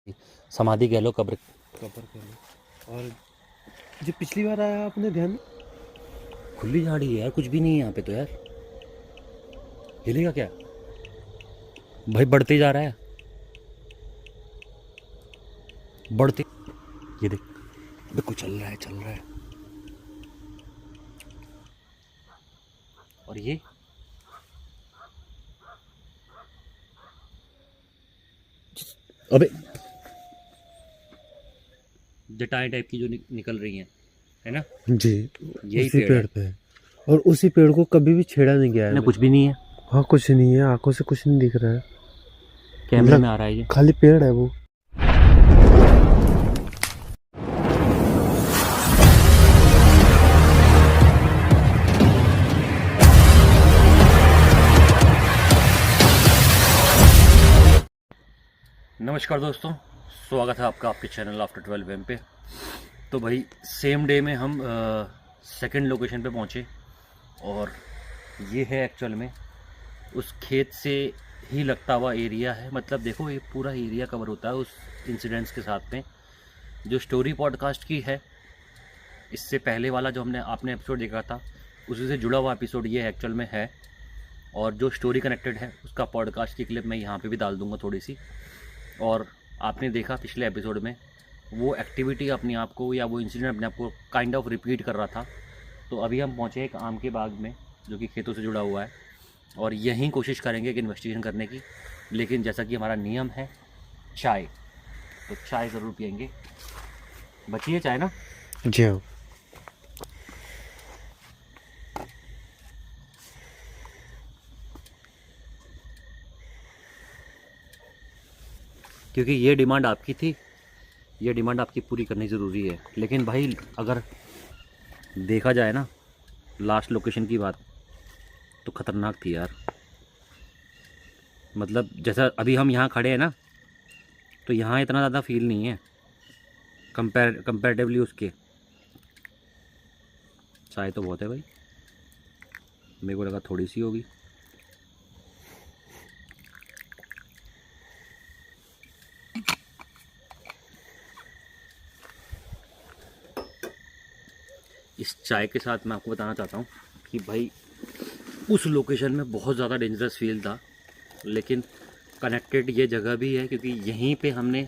समाधि कह लो, कब्र। कवर कर लो। और जो पिछली बार आया आपने ध्यान में? खुली झाड़ी है यार, कुछ भी नहीं है यहाँ पे तो यार। हिलेगा क्या भाई? बढ़ते जा रहा है, बढ़ते। ये देख, देखो चल रहा है, चल रहा है। और ये अबे जटाएं टाइप की जो निकल रही हैं, है ना? जी, यही उसी पेड़ है। पेड़ पे है। और उसी पेड़ को कभी भी छेड़ा नहीं गया है। ना कुछ भी नहीं है, हाँ, कुछ नहीं है, आंखों से कुछ नहीं दिख रहा है। कैमरे में आ रहा है ये। खाली पेड़ है वो। नमस्कार दोस्तों, स्वागत है आपका आपके चैनल आफ्टर 12 एम पे। तो भाई सेम डे में हम सेकंड लोकेशन पे पहुँचे और ये है एक्चुअल में उस खेत से ही लगता हुआ एरिया है। मतलब देखो, ये पूरा एरिया कवर होता है उस इंसिडेंट्स के साथ में जो स्टोरी पॉडकास्ट की है। इससे पहले वाला जो आपने एपिसोड देखा था, उसी से जुड़ा हुआ एपिसोड ये एक्चुअल में है। और जो स्टोरी कनेक्टेड है उसका पॉडकास्ट की क्लिप मैं यहाँ पे भी डाल दूँगा थोड़ी सी। और आपने देखा पिछले एपिसोड में वो एक्टिविटी अपने आप को, या वो इंसिडेंट अपने आप को काइंड ऑफ रिपीट कर रहा था। तो अभी हम पहुँचे एक आम के बाग में जो कि खेतों से जुड़ा हुआ है, और यहीं कोशिश करेंगे कि इन्वेस्टिगेशन करने की। लेकिन जैसा कि हमारा नियम है चाय, तो चाय ज़रूर पियेंगे। बची है चाय ना? जी हाँ। क्योंकि ये डिमांड आपकी थी, ये डिमांड आपकी पूरी करनी ज़रूरी है। लेकिन भाई अगर देखा जाए ना लास्ट लोकेशन की बात, तो ख़तरनाक थी यार। मतलब जैसा अभी हम यहाँ खड़े हैं ना, तो यहाँ इतना ज़्यादा फील नहीं है कंपैरेटिवली उसके। चाय तो बहुत है भाई, मेरे को लगा थोड़ी सी होगी। इस चाय के साथ मैं आपको बताना चाहता हूँ कि भाई उस लोकेशन में बहुत ज़्यादा डेंजरस फील था, लेकिन कनेक्टेड ये जगह भी है क्योंकि यहीं पे हमने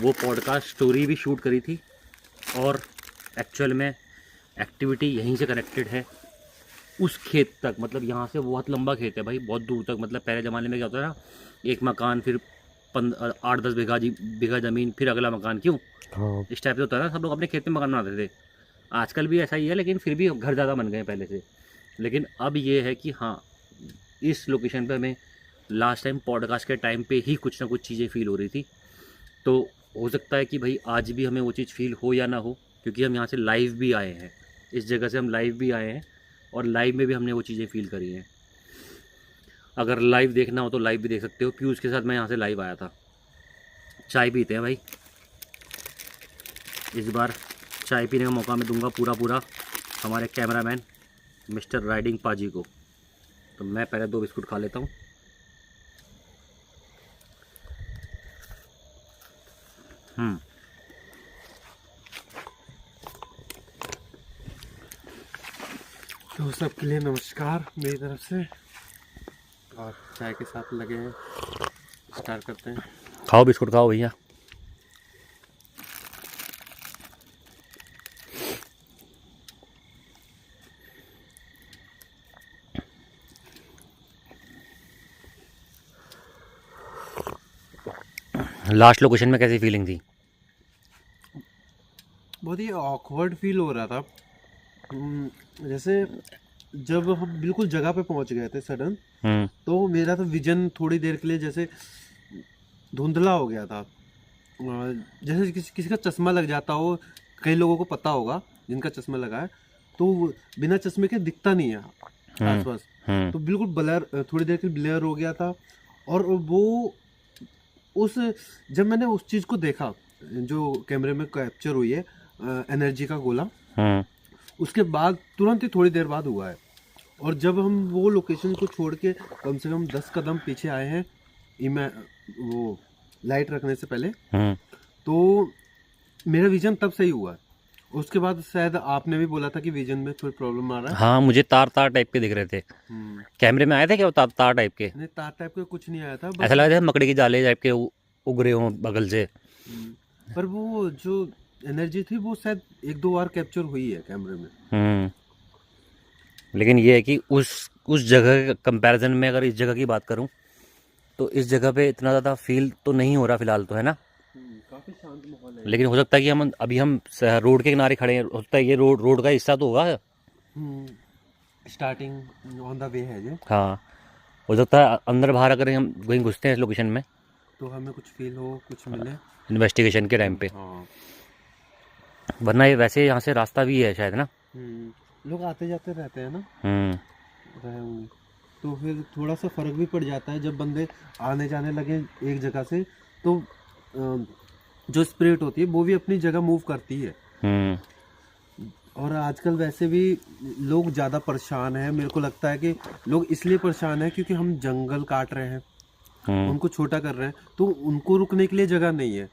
वो पॉडकास्ट स्टोरी भी शूट करी थी। और एक्चुअल में एक्टिविटी यहीं से कनेक्टेड है उस खेत तक। मतलब यहाँ से बहुत लंबा खेत है भाई, बहुत दूर तक। मतलब पहले ज़माने में क्या होता है ना, एक मकान, फिर 8-10 बीघा ज़मीन, फिर अगला मकान। क्यों हाँ, इस टाइप से होता है ना, सब लोग अपने खेत में मकान बनाते थे। आजकल भी ऐसा ही है, लेकिन फिर भी घर ज़्यादा बन गए पहले से। लेकिन अब ये है कि हाँ, इस लोकेशन पे हमें लास्ट टाइम पॉडकास्ट के टाइम पे ही कुछ ना कुछ चीज़ें फील हो रही थी। तो हो सकता है कि भाई आज भी हमें वो चीज़ फील हो या ना हो, क्योंकि हम यहाँ से लाइव भी आए हैं। इस जगह से हम लाइव भी आए हैं और लाइव में भी हमने वो चीज़ें फील करी हैं। अगर लाइव देखना हो तो लाइव भी देख सकते हो। पीयूष के साथ मैं यहाँ से लाइव आया था। चाय पीते हैं भाई। इस बार चाय पीने का मौका मैं दूंगा पूरा हमारे कैमरामैन मिस्टर राइडिंग पाजी को। तो मैं पहले 2 बिस्कुट खा लेता हूँ। तो सबके लिए नमस्कार मेरी तरफ से। और चाय के साथ लगे हैं, स्टार्ट करते हैं। खाओ बिस्कुट, खाओ भैया। लास्ट लोकेशन में कैसी फीलिंग थी? बहुत ही ऑकवर्ड फील हो रहा था। जैसे जब हम बिल्कुल जगह पे पहुंच गए थे सडन, तो मेरा तो विजन थोड़ी देर के लिए जैसे धुंधला हो गया था। जैसे किसी का चश्मा लग जाता हो, कई लोगों को पता होगा जिनका चश्मा लगा है, तो वो बिना चश्मे के दिखता नहीं है आसपास। तो बिल्कुल ब्लर, थोड़ी देर के लिए ब्लर हो गया था। और वो उस जब मैंने उस चीज़ को देखा जो कैमरे में कैप्चर हुई है, एनर्जी का गोला, उसके बाद तुरंत ही थोड़ी देर बाद हुआ है। और जब हम वो लोकेशन को छोड़ के कम से कम 10 कदम पीछे आए हैं, वो लाइट रखने से पहले, तो मेरा विजन तब सही हुआ। उसके बाद शायद आपने भी बोला था कि विजन में थोड़ी प्रॉब्लम आ रहा है। हाँ, मुझे तार तार टाइप के दिख रहे थे। कैमरे में आए थे क्या वो तार तार टाइप के? नहीं, तार टाइप का कुछ नहीं आया था, ऐसा लग रहा था मकड़ी की जाले टाइप के उग रहे हों बगल से। पर वो जो एनर्जी थी वो शायद 1-2 बार कैप्चर हुई है कैमरे में। लेकिन ये है कि उस जगह के कंपैरिजन में अगर इस जगह की बात करूं तो इस जगह पे इतना ज़्यादा फील तो नहीं हो रहा फिलहाल तो, है ना? काफी शांत माहौल है। लेकिन हो सकता है कि हम रोड के किनारे खड़े हैं, हो सकता है ये रोड का हिस्सा तो होगा। स्टार्टिंग ऑन द वे है ये। हाँ, हो सकता है अंदर बाहर अगर हम कहीं घुसते हैं इस लोकेशन में तो हमें कुछ फील हो, कुछ मिले इन्वेस्टिगेशन के टाइम पे। हाँ। वरना ये वैसे यहाँ से रास्ता भी है शायद ना। लोग आते जाते रहते हैं ना, रहे होंगे, तो फिर थोड़ा सा फर्क भी पड़ जाता है जब बंदे आने जाने लगे एक जगह से, तो जो स्पिरिट होती है वो भी अपनी जगह मूव करती है। और आजकल वैसे भी लोग ज़्यादा परेशान हैं। मेरे को लगता है कि लोग इसलिए परेशान हैं क्योंकि हम जंगल काट रहे हैं, उनको छोटा कर रहे हैं, तो उनको रुकने के लिए जगह नहीं है,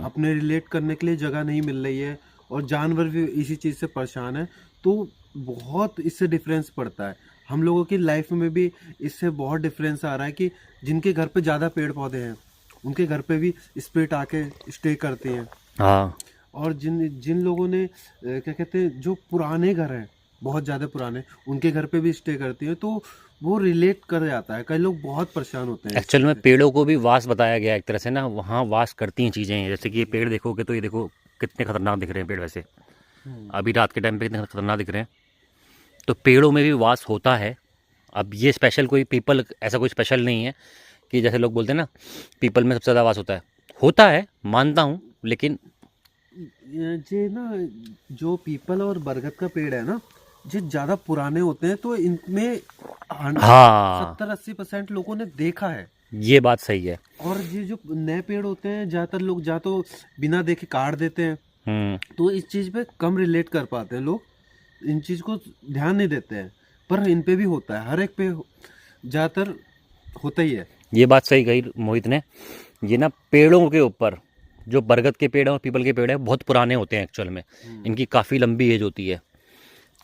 अपने रिलेट करने के लिए जगह नहीं मिल रही है, और जानवर भी इसी चीज़ से परेशान है। तो बहुत इससे डिफरेंस पड़ता है। हम लोगों की लाइफ में भी इससे बहुत डिफरेंस आ रहा है कि जिनके घर पे ज़्यादा पेड़ पौधे हैं उनके घर पे भी स्पिरिट आके स्टे करते हैं। हाँ। और जिन लोगों ने क्या कहते हैं, जो पुराने घर हैं बहुत ज़्यादा पुराने, उनके घर पे भी स्टे करती हैं, तो वो रिलेट कर जाता है। कई लोग बहुत परेशान होते हैं। एक्चुअल में पेड़ों को भी वास बताया गया एक तरह से ना, वहाँ वास करती हैं चीज़ें। जैसे कि ये पेड़ देखोगे तो ये देखो कितने खतरनाक दिख रहे हैं पेड़ वैसे, अभी रात के टाइम पे कितने खतरनाक दिख रहे हैं। तो पेड़ों में भी वास होता है। अब ये स्पेशल कोई पीपल ऐसा कोई स्पेशल नहीं है कि जैसे लोग बोलते हैं ना पीपल में सबसे ज़्यादा वास होता है, मानता हूँ। लेकिन ये ना, जो पीपल और बरगद का पेड़ है ना, जो ज़्यादा पुराने होते हैं, तो इनमें 70-80% लोगों ने देखा है। ये बात सही है। और ये जो नए पेड़ होते हैं ज़्यादातर लोग या तो बिना देखे काट देते हैं, तो इस चीज़ पे कम रिलेट कर पाते हैं लोग, इन चीज़ को ध्यान नहीं देते हैं। पर इन पे भी होता है, हर एक पे ज़्यादातर होता ही है। ये बात सही कही मोहित ने। ये ना पेड़ों के ऊपर जो बरगद के पेड़ और पीपल के पेड़ हैं बहुत पुराने होते हैं एक्चुअल में। इनकी काफ़ी लंबी एज होती है,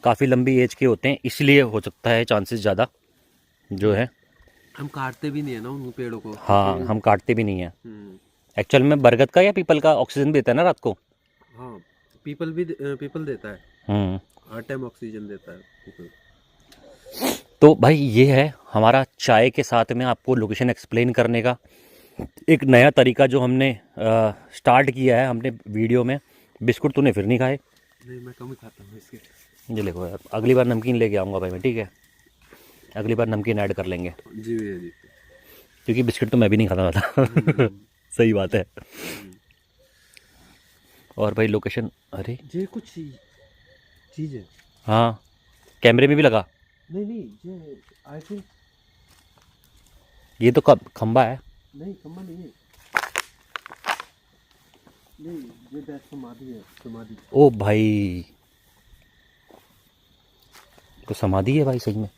काफ़ी लंबी एज के होते हैं, इसलिए हो सकता है चांसेस ज़्यादा जो है। हम काटते भी नहीं है ना उन पेड़ों को। हाँ, हम काटते भी नहीं है। एक्चुअल में बरगद का या पीपल का ऑक्सीजन देता है ना रात को। हाँ, पीपल देता है, हर टाइम ऑक्सीजन देता है पीपल। तो भाई ये है हमारा चाय के साथ में आपको लोकेशन एक्सप्लेन करने का एक नया तरीका जो हमने स्टार्ट किया है हमने वीडियो में। बिस्कुट तूने फिर नहीं खाए? नहीं, मैं कम ही खाता हूँ इसके। ये देखो यार, अगली बार नमकीन लेके आऊँगा भाई मैं, ठीक है? अगली बार नमकीन ऐड कर लेंगे जी भैया जी, क्योंकि बिस्किट तो मैं भी नहीं खाता था। सही बात है। और भाई लोकेशन, अरे ये कुछ चीज़ है। हाँ, कैमरे में भी लगा। नहीं, ये आई थिंक, ये तो खंबा है। नहीं खंबा नहीं है, नहीं ये बैठ समाधि है, समाधि। ओ भाई, तो समाधि है भाई सही में।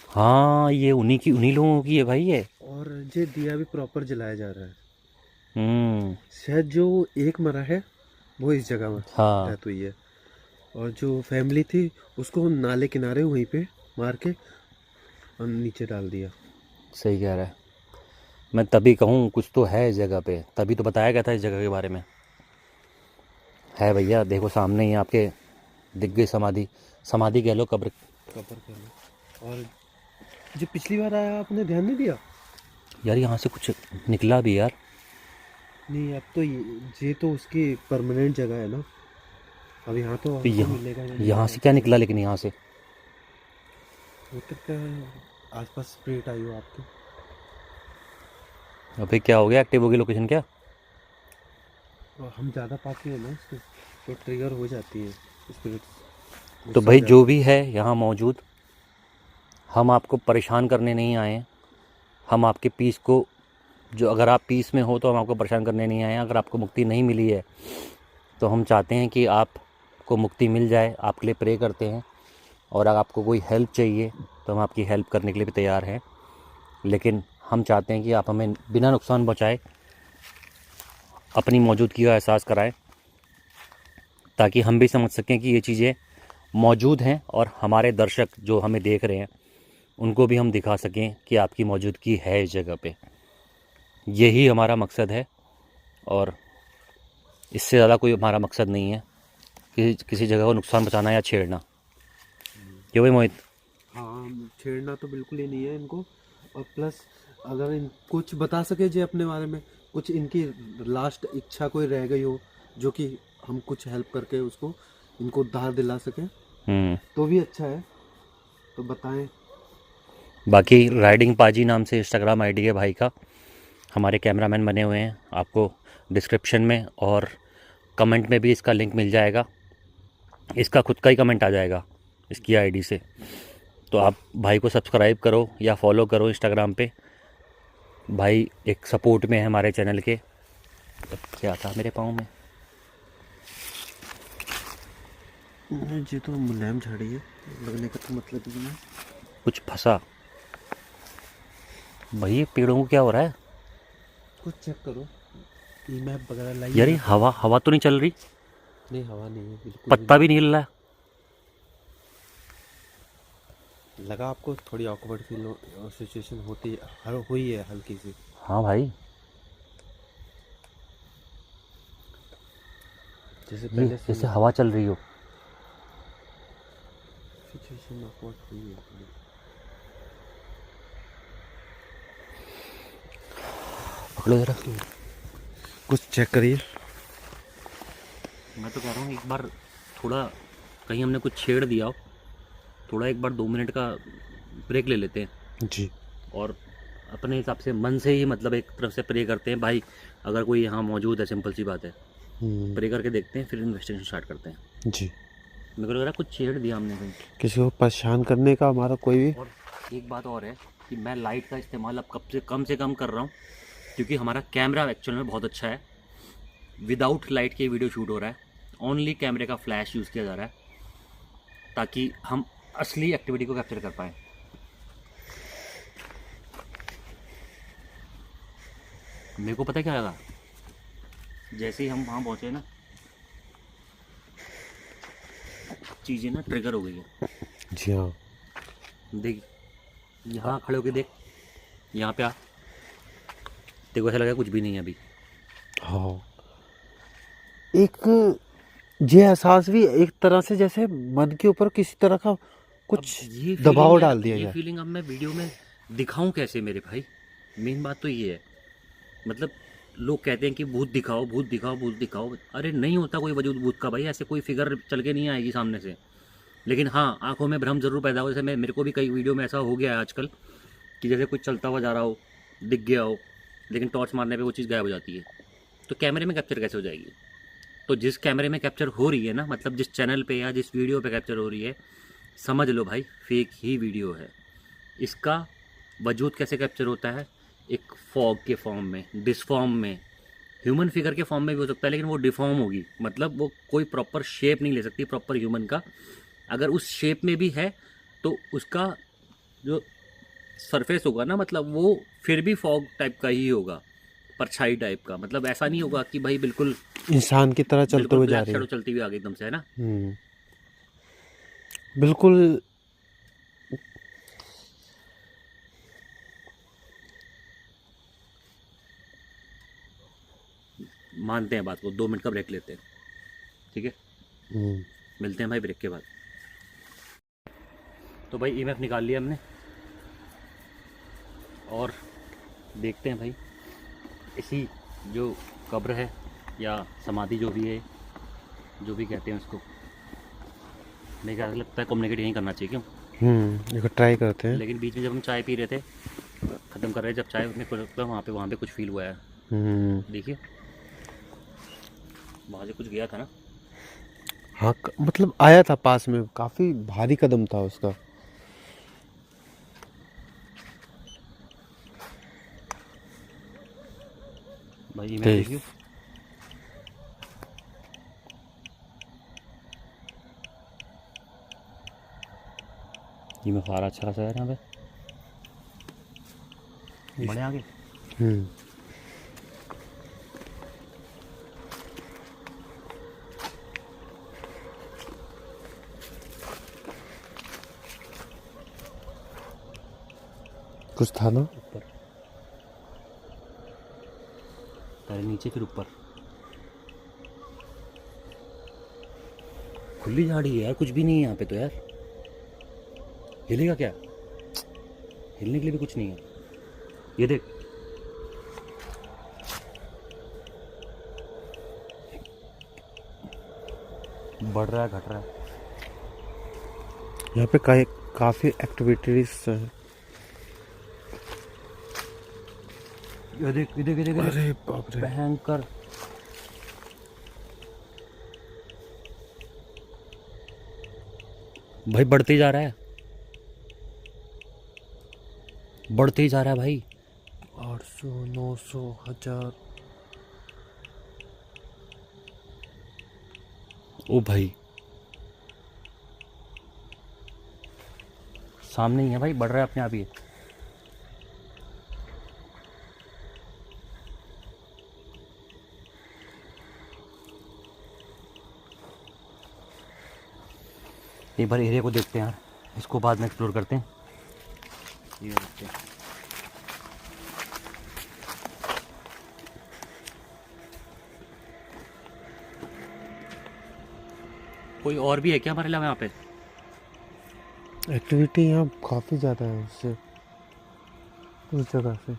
हाँ, ये उन्हीं लोगों की है भाई ये। और ये दिया भी प्रॉपर जलाया जा रहा है। शायद जो एक मरा है वो इस जगह में डेथ हुई है, और जो फैमिली थी उसको नाले किनारे वहीं पे मार के और नीचे डाल दिया। सही कह रहा है। मैं तभी कहूँ कुछ तो है इस जगह पे, तभी तो बताया गया था इस जगह के बारे में। है भैया, देखो सामने ही आपके दिख गई समाधि। समाधि कह लो, कब्र कह लो। और जो पिछली बार आया आपने ध्यान नहीं दिया यार, यहाँ से कुछ निकला भी यार। नहीं, अब तो ये तो उसकी परमानेंट जगह है ना। अब यहाँ तो यहाँ से क्या निकला? लेकिन यहाँ से हो सकता है आसपास स्प्रिट आई हो आपके। अभी क्या हो गया? एक्टिव होगी लोकेशन क्या? हम ज़्यादा पाते हैं ना इसको, तो ट्रिगर हो जाती है स्पिरिट। तो भाई जो भी है यहाँ मौजूद, हम आपको परेशान करने नहीं आए हैं। हम आपके पीस को, जो अगर आप पीस में हो तो हम आपको परेशान करने नहीं आए हैं। अगर आपको मुक्ति नहीं मिली है तो हम चाहते हैं कि आपको मुक्ति मिल जाए, आपके लिए प्रे करते हैं। और अगर आपको कोई हेल्प चाहिए तो हम आपकी हेल्प करने के लिए भी तैयार हैं। लेकिन हम चाहते हैं कि आप हमें बिना नुकसान पहुँचाए अपनी मौजूदगी का एहसास कराएं, ताकि हम भी समझ सकें कि ये चीज़ें मौजूद हैं और हमारे दर्शक जो हमें देख रहे हैं उनको भी हम दिखा सकें कि आपकी मौजूदगी है इस जगह पे। यही हमारा मकसद है और इससे ज़्यादा कोई हमारा मकसद नहीं है कि किसी जगह को नुकसान पहुँचाना या छेड़ना। क्यों भाई मोहित? हाँ, छेड़ना तो बिल्कुल ही नहीं है इनको। और प्लस अगर इन कुछ बता सके जे अपने बारे में, कुछ इनकी लास्ट इच्छा कोई रह गई हो जो कि हम कुछ हेल्प करके उसको इनको उद्धार दिला सकें तो भी अच्छा है, तो बताएं। बाकी राइडिंग पाजी नाम से इंस्टाग्राम आईडी है भाई का, हमारे कैमरामैन बने हुए हैं। आपको डिस्क्रिप्शन में और कमेंट में भी इसका लिंक मिल जाएगा। इसका खुद का ही कमेंट आ जाएगा इसकी आईडी से। तो आप भाई को सब्सक्राइब करो या फॉलो करो इंस्टाग्राम पे। भाई एक सपोर्ट में है हमारे चैनल के। क्या था मेरे पाँव में? जी तो मुलायम झाड़ी है, लगने का तो मतलब ही नहीं। कुछ फंसा भाई, ये पेड़ों को क्या हो रहा है कुछ चेक करो, ई मैप वगैरह लाइए। यार? ये हवा हवा तो नहीं चल रही, नहीं हवा नहीं है बिल्कुल पत्ता भी नहीं हिल रहा है। लगा आपको थोड़ी ऑकवर्ड फील सिचुएशन होती हुई है हल्की सी। हाँ भाई, जैसे ये पहले जैसे हवा चल रही हो। सिचुएशन ऑकवर्ड हुई है थोड़ी। पकड़ो जरा। कुछ चेक करिए। मैं तो कह रहा हूँ एक बार थोड़ा कहीं हमने कुछ छेड़ दिया हो, थोड़ा एक बार 2 मिनट का ब्रेक ले लेते हैं जी। और अपने हिसाब से मन से ही मतलब एक तरफ से प्रे करते हैं भाई, अगर कोई यहाँ मौजूद है, सिंपल सी बात है, प्रे करके देखते हैं, फिर इन्वेस्टिगेशन स्टार्ट करते हैं। जी। मेरे को लग रहा है कुछ छेड़ दिया हमने कहीं। किसी को परेशान करने का हमारा कोई भी। और एक बात और है कि मैं लाइट का इस्तेमाल अब कम से कम कर रहा हूँ, क्योंकि हमारा कैमरा एक्चुअल में बहुत अच्छा है। विदाउट लाइट के वीडियो शूट हो रहा है, ओनली कैमरे का फ्लैश यूज़ किया जा रहा है, ताकि हम असली एक्टिविटी को कैप्चर कर पाएँ। मेरे को पता है क्या लगा, जैसे ही हम वहाँ पहुँचे ना, चीज़ें ना ट्रिगर हो गई है। जी हाँ। देख, यहाँ खड़े होके देख, यहाँ पे आ, देखो ऐसा लगा कुछ भी नहीं है अभी। हाँ, एक ये एहसास भी एक तरह से जैसे मन के ऊपर किसी तरह का कुछ ये दबाव फीलिंग डाल दिया ये जाए। फीलिंग अब मैं वीडियो में दिखाऊं कैसे मेरे भाई? मेन बात तो ये है। मतलब लोग कहते हैं कि भूत दिखाओ, भूत दिखाओ, भूत दिखाओ। अरे नहीं होता कोई वजूद भूत का भाई, ऐसे कोई फिगर चल के नहीं आएगी सामने से। लेकिन हाँ, आंखों में भ्रम जरूर पैदा हो। जैसे मेरे को भी कई वीडियो में ऐसा हो गया है आजकल कि जैसे कुछ चलता हुआ जा रहा हो, दिख गया हो, लेकिन टॉर्च मारने पे वो चीज़ गायब हो जाती है। तो कैमरे में कैप्चर कैसे हो जाएगी? तो जिस कैमरे में कैप्चर हो रही है ना, मतलब जिस चैनल पे या जिस वीडियो पे कैप्चर हो रही है, समझ लो भाई फेक ही वीडियो है। इसका वजूद कैसे कैप्चर होता है? एक फॉग के फॉर्म में, डिसफॉर्म में, ह्यूमन फिगर के फॉर्म में भी हो सकता है, लेकिन वो डिफॉर्म होगी। मतलब वो कोई प्रॉपर शेप नहीं ले सकती प्रॉपर ह्यूमन का। अगर उस शेप में भी है तो उसका जो सरफेस होगा ना, मतलब वो फिर भी फॉग टाइप का ही होगा, परछाई टाइप का। मतलब ऐसा नहीं होगा कि भाई बिल्कुल इंसान की तरह चलते बिल्कुल हुए जा ब्लैक रही शैडो है। चलती हुई आ गई एकदम से, है ना? बिल्कुल। मानते हैं बात को, 2 मिनट का ब्रेक लेते हैं, ठीक है? मिलते हैं भाई ब्रेक के बाद। तो भाई ईएमएफ निकाल लिया हमने और देखते हैं भाई इसी जो कब्र है या समाधि जो भी है, जो भी कहते हैं उसको, मेरे ख्याल से लगता है कम्युनिकेट यहीं करना चाहिए। क्यों? एक ट्राई करते हैं। लेकिन बीच में जब हम चाय पी रहे थे, ख़त्म कर रहे थे, जब चाय में कुछ वहाँ पे कुछ फील हुआ है। देखिए वहाँ से कुछ गया था ना। हाँ, मतलब आया था पास में, काफी भारी कदम था उसका। भाई ये मैं देखियो, ये मैं सारा अच्छा खासा है यहाँ पे। बड़े आगे। कुछ था ना ऊपर, पहले नीचे फिर ऊपर। खुली झाड़ी है यार, कुछ भी नहीं है यहाँ पे तो यार। हिलेगा क्या? हिलने के लिए भी कुछ नहीं है। ये देख, बढ़ रहा है घट रहा है। यहाँ पे काफी एक्टिविटीज है। ये देख, ये देख, ये देख, अरे बाप रे, भयंकर। भाई बढ़ते ही जा रहा है, बढ़ते ही जा रहा है भाई। 800 900 1000। ओ भाई सामने ही है भाई, बढ़ रहा है अपने आप ही। एक बार एरिया को देखते हैं यार, इसको बाद में एक्सप्लोर करते हैं। ये देखते हैं। कोई और भी है क्या हमारे अलावा यहाँ पे? एक्टिविटी यहाँ काफी ज्यादा है उससे, उस जगह से।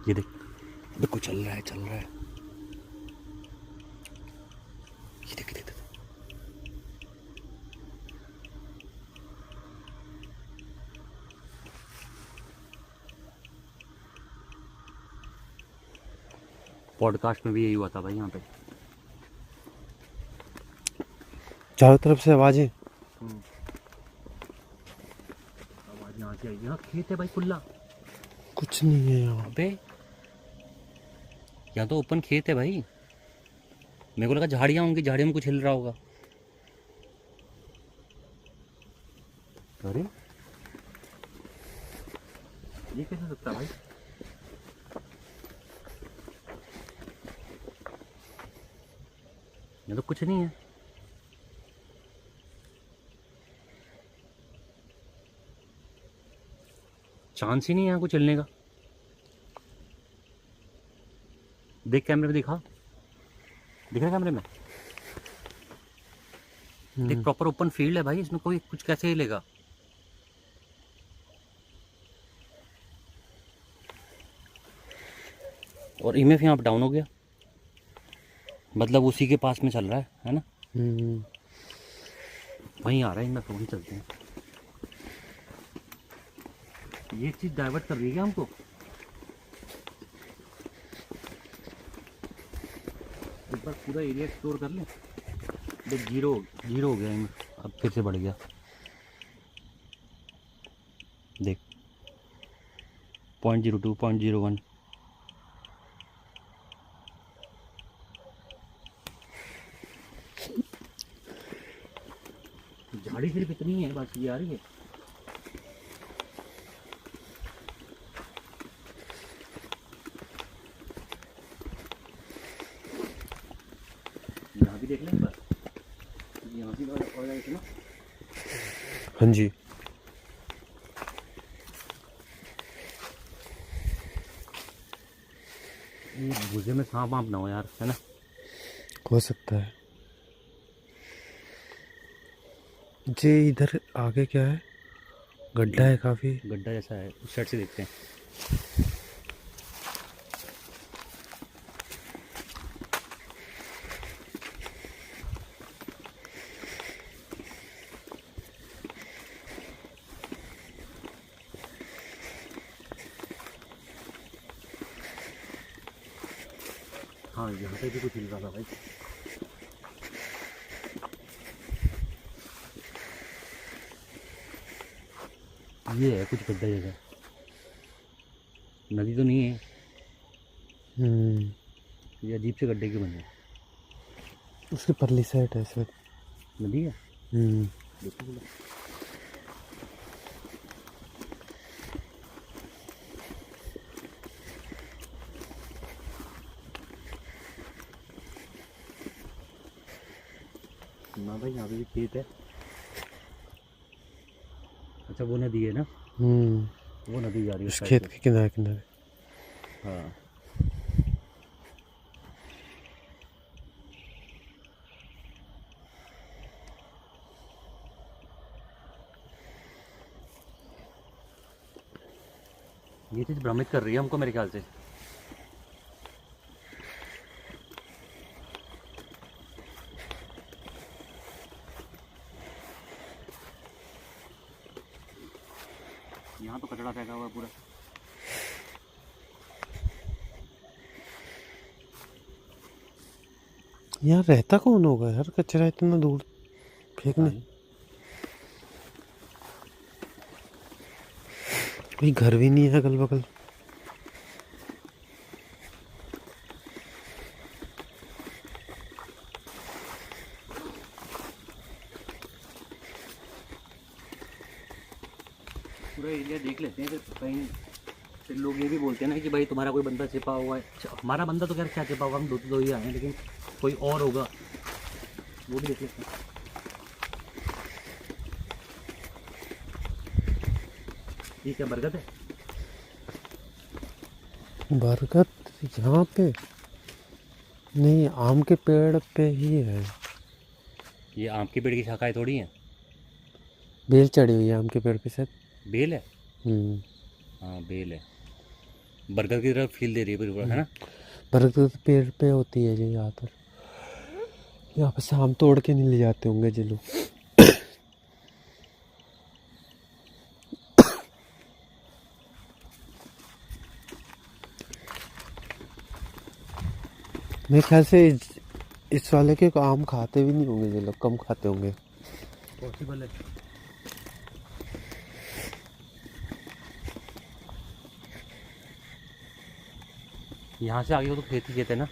ये देख, देखो चल रहा है, चल रहा है। ये देख, ये देख। पॉडकास्ट में भी यही हुआ था भाई यहाँ पे। चारों तरफ से आवाजें। आवाज यहाँ से आई। यहाँ खेत है भाई खुला। कुछ नहीं है यहाँ। अबे यहाँ तो ओपन खेत है भाई। मेरे को लगा झाड़ियाँ होंगी, झाड़ियों में कुछ हिल रहा होगा। अरे ये कैसे सकता है भाई? ये तो कुछ नहीं है। चांस ही नहीं है यहाँ कुछ हिलने का। देख कैमरे में दिखा, दिख रहा है कैमरे में? देख प्रॉपर ओपन फील्ड है भाई, इसमें कोई कुछ कैसे हिलेगा? और ईएमएफ यहाँ अप डाउन हो गया, मतलब उसी के पास में चल रहा है ना? वहीं आ रहा है ईएमएफ, वहीं चलते हैं। ये चीज डाइवर्ट कर रही है क्या हमको? एक बार पूरा एरिया एक्सप्लोर कर लें। देख जीरो जीरो हो गया, अब फिर से बढ़ गया। देख 0.02 0.01। झाड़ी सिर्फ इतनी है, बाकी आ रही है। यहाँ भी देख लें बस, यहाँ भी और जाएगी ना। हाँ जी, भूसे में सांप वाप ना हो यार, है ना? हो सकता है। जे इधर आगे क्या है? गड्ढा है काफी। गड्ढा जैसा है, उस साइड से देखते हैं। हाँ यहाँ पे भी कुछ हिल रहा था भाई। ये है कुछ गड्ढा जैसा, नदी तो नहीं है। ये अजीब से गड्ढे क्यों बने? उसकी परली साइड है सर। नदी है। देखो बोला। ना भाई यहाँ पे भी खेत है। अच्छा वो नदी है ना, वो नदी जा रही है उस उस साइड खेत से। के किनारे किनारे। हाँ ये चीज़ भ्रमित कर रही है हमको मेरे ख्याल से। यहाँ तो कचरा फेंका हुआ है पूरा। यहाँ रहता कौन होगा यार, कचरा इतना दूर फेंकने? कोई घर भी नहीं है अगल बगल। पूरा एरिया देख लेते हैं फिर कहीं। फिर लोग ये भी बोलते हैं ना कि भाई तुम्हारा कोई बंदा छिपा हुआ है। हमारा बंदा तो खैर क्या छिपा हुआ, हम दो ही आए हैं, लेकिन कोई और होगा वो भी देख लेते हैं। ये क्या बरगद है? बरगद यहाँ पे नहीं, आम के पेड़ पे ही है। ये आम के पेड़ की शाखाएं थोड़ी हैं। बेल चढ़ी हुई है आम के पेड़ पे शायद। बेल है। हाँ बेल है। बरगद की तरफ फील दे रही है पूरी, है ना। बरगद पेड़ पे होती है जी ज़्यादातर। यहाँ पे से आम तोड़ के नहीं ले जाते होंगे जी लोग। मेरे ख्याल से इस वाले के आम खाते भी नहीं होंगे ये लोग, कम खाते होंगे। पॉसिबल है। यहाँ से आगे को तो खेत ही खेत है ना।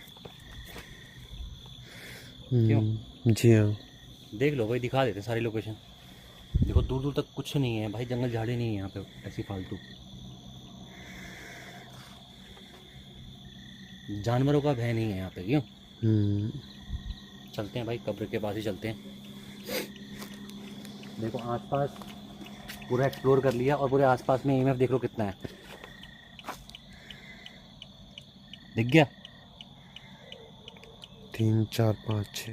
क्यों? जी हाँ। देख लो भाई, दिखा देते हैं सारी लोकेशन। देखो दूर दूर तक कुछ नहीं है भाई, जंगल झाड़ी नहीं है यहाँ पे ऐसी फालतू। जानवरों का भय नहीं है यहाँ पे। क्यों? चलते हैं भाई, कब्र के पास ही चलते हैं। देखो आसपास पूरा एक्सप्लोर कर लिया, और पूरे आसपास में ईएमएफ देख लो कितना है। दिख गया? 3 4 5 6